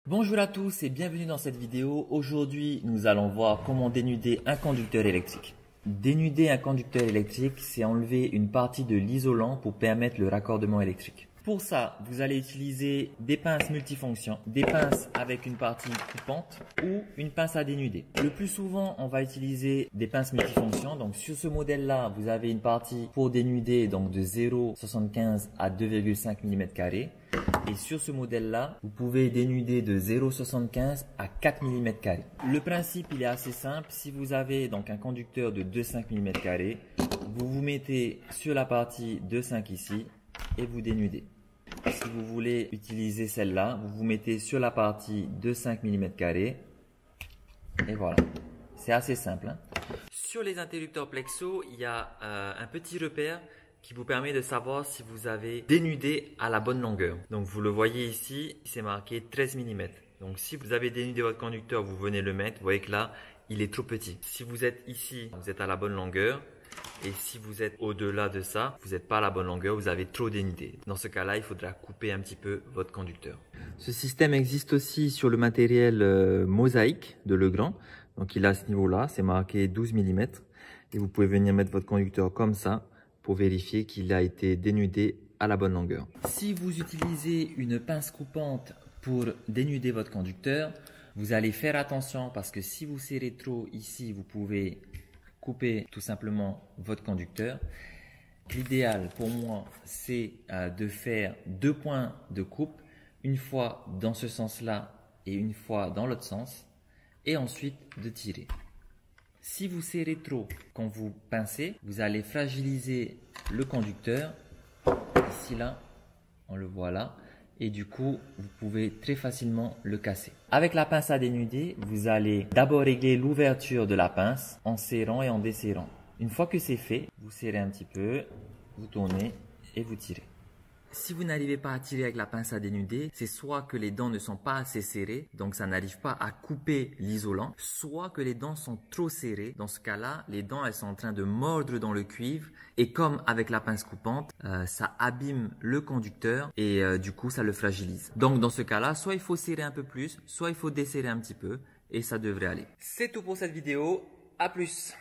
Bonjour à tous et bienvenue dans cette vidéo. Aujourd'hui, nous allons voir comment dénuder un conducteur électrique. Dénuder un conducteur électrique, c'est enlever une partie de l'isolant pour permettre le raccordement électrique. Pour ça, vous allez utiliser des pinces multifonctions, des pinces avec une partie coupante ou une pince à dénuder. Le plus souvent, on va utiliser des pinces multifonctions. Donc sur ce modèle-là, vous avez une partie pour dénuder donc de 0,75 à 2,5 mm². Et sur ce modèle-là, vous pouvez dénuder de 0,75 à 4 mm². Le principe, il est assez simple. Si vous avez donc un conducteur de 2,5 mm², vous vous mettez sur la partie 2,5 ici et vous dénudez. Si vous voulez utiliser celle-là, vous vous mettez sur la partie 2,5 mm² et voilà. C'est assez simple, hein. Sur les interrupteurs Plexo, il y a un petit repère qui vous permet de savoir si vous avez dénudé à la bonne longueur. Donc vous le voyez ici, c'est marqué 13 mm. Donc si vous avez dénudé votre conducteur, vous venez le mettre, vous voyez que là, il est trop petit. Si vous êtes ici, vous êtes à la bonne longueur. Et si vous êtes au-delà de ça, vous n'êtes pas à la bonne longueur, vous avez trop dénudé. Dans ce cas-là, il faudra couper un petit peu votre conducteur. Ce système existe aussi sur le matériel Mosaïque de Legrand. Donc il a ce niveau-là, c'est marqué 12 mm. Et vous pouvez venir mettre votre conducteur comme ça pour vérifier qu'il a été dénudé à la bonne longueur. Si vous utilisez une pince coupante pour dénuder votre conducteur, vous allez faire attention parce que si vous serrez trop ici, vous pouvez couper tout simplement votre conducteur. L'idéal pour moi, c'est de faire 2 points de coupe, une fois dans ce sens-là et une fois dans l'autre sens, et ensuite de tirer. Si vous serrez trop quand vous pincez, vous allez fragiliser le conducteur. Ici là, on le voit là. Et du coup, vous pouvez très facilement le casser. Avec la pince à dénuder, vous allez d'abord régler l'ouverture de la pince en serrant et en desserrant. Une fois que c'est fait, vous serrez un petit peu, vous tournez et vous tirez. Si vous n'arrivez pas à tirer avec la pince à dénuder, c'est soit que les dents ne sont pas assez serrées, donc ça n'arrive pas à couper l'isolant, soit que les dents sont trop serrées. Dans ce cas-là, les dents elles sont en train de mordre dans le cuivre et comme avec la pince coupante, ça abîme le conducteur et du coup ça le fragilise. Donc dans ce cas-là, soit il faut serrer un peu plus, soit il faut desserrer un petit peu et ça devrait aller. C'est tout pour cette vidéo, à plus!